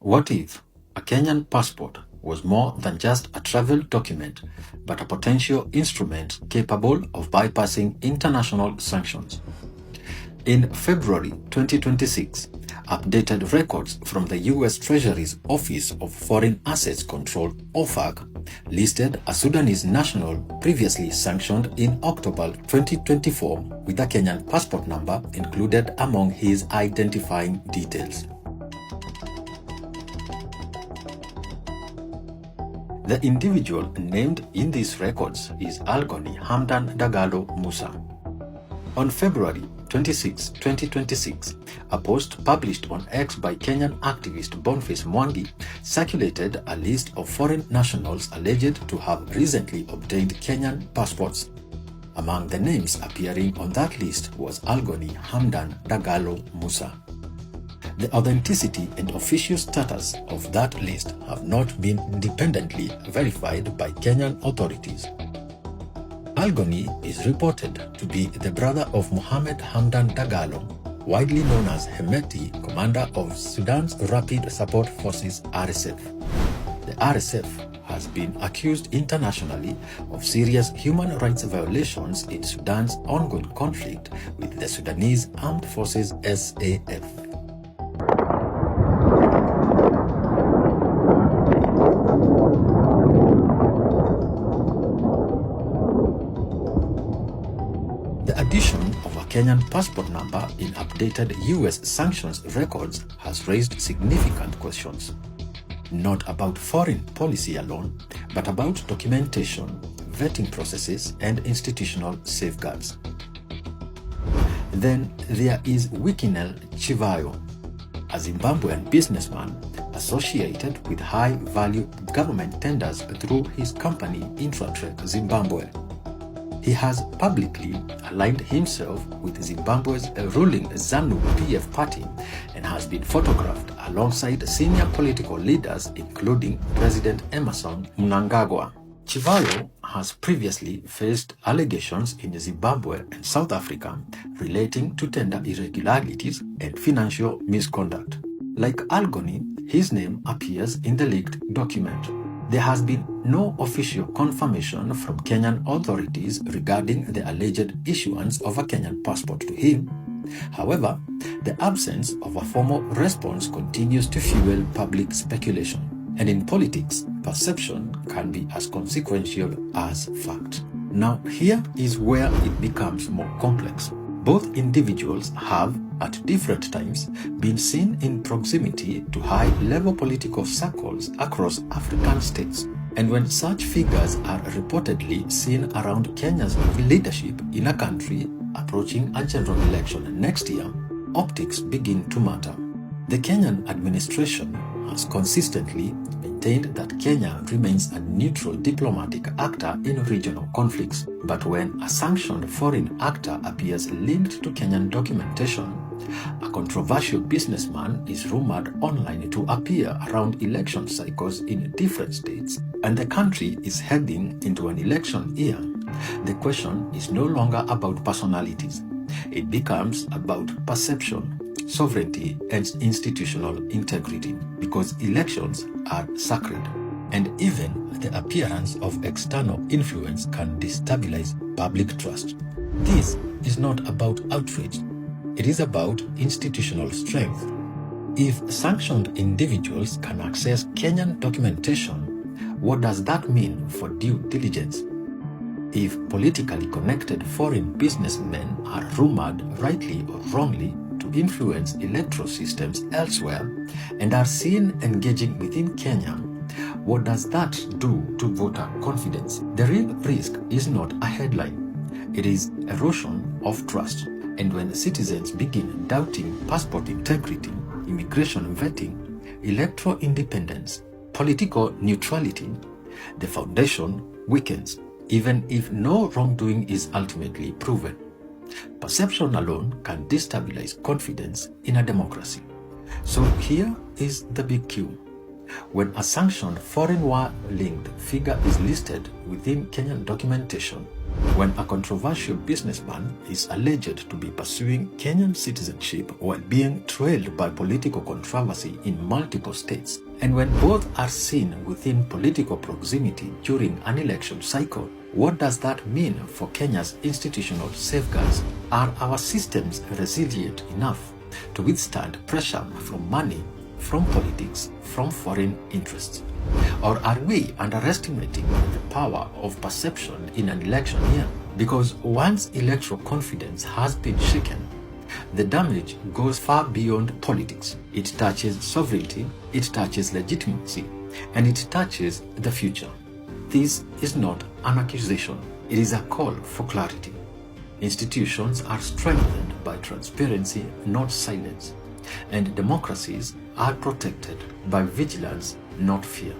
What if a Kenyan passport was more than just a travel document, but a potential instrument capable of bypassing international sanctions? In February 2026, updated records from the U.S. Treasury's Office of Foreign Assets Control (OFAC) listed a Sudanese national previously sanctioned in October 2024 with a Kenyan passport number included among his identifying details. The individual named in these records is Algoni Hamdan Dagalo Musa. On February 26, 2026, a post published on X by Kenyan activist Boniface Mwangi circulated a list of foreign nationals alleged to have recently obtained Kenyan passports. Among the names appearing on that list was Algoni Hamdan Dagalo Musa. The authenticity and official status of that list have not been independently verified by Kenyan authorities. Algoni is reported to be the brother of Mohammed Hamdan Dagalo, widely known as Hemeti, commander of Sudan's Rapid Support Forces RSF. The RSF has been accused internationally of serious human rights violations in Sudan's ongoing conflict with the Sudanese Armed Forces SAF. The addition of a Kenyan passport number in updated US sanctions records has raised significant questions, not about foreign policy alone, but about documentation, vetting processes, and institutional safeguards. Then there is Wikinel Chivayo, a Zimbabwean businessman associated with high-value government tenders through his company Intratrek Zimbabwe. He has publicly aligned himself with Zimbabwe's ruling ZANU-PF party and has been photographed alongside senior political leaders including President Emerson Mnangagwa. Chivayo has previously faced allegations in Zimbabwe and South Africa relating to tender irregularities and financial misconduct. Like Algoni, his name appears in the leaked document. There has been no official confirmation from Kenyan authorities regarding the alleged issuance of a Kenyan passport to him. However, the absence of a formal response continues to fuel public speculation. And in politics, perception can be as consequential as fact. Now, here is where it becomes more complex. Both individuals have, at different times, been seen in proximity to high-level political circles across African states. And when such figures are reportedly seen around Kenya's leadership in a country approaching a general election next year, optics begin to matter. The Kenyan administration has consistently maintained that Kenya remains a neutral diplomatic actor in regional conflicts. But when a sanctioned foreign actor appears linked to Kenyan documentation, a controversial businessman is rumored online to appear around election cycles in different states, and the country is heading into an election year, the question is no longer about personalities. It becomes about perception, sovereignty, and institutional integrity, because elections are sacred, and even the appearance of external influence can destabilize public trust. This is not about outrage, it is about institutional strength. If sanctioned individuals can access Kenyan documentation, what does that mean for due diligence? If politically connected foreign businessmen are rumored, rightly or wrongly, to influence electoral systems elsewhere and are seen engaging within Kenya, what does that do to voter confidence? The real risk is not a headline, it is erosion of trust. And when citizens begin doubting passport integrity, immigration vetting, electoral independence, political neutrality, the foundation weakens, even if no wrongdoing is ultimately proven. Perception alone can destabilize confidence in a democracy. So here is the big cue. When a sanctioned foreign war-linked figure is listed within Kenyan documentation, when a controversial businessman is alleged to be pursuing Kenyan citizenship while being trailed by political controversy in multiple states, and when both are seen within political proximity during an election cycle, what does that mean for Kenya's institutional safeguards? Are our systems resilient enough to withstand pressure from money, from politics, from foreign interests? Or are we underestimating the power of perception in an election year? Because once electoral confidence has been shaken, the damage goes far beyond politics. It touches sovereignty, it touches legitimacy, and it touches the future. This is not an accusation, it is a call for clarity. Institutions are strengthened by transparency, not silence, and democracies are protected by vigilance, not fear.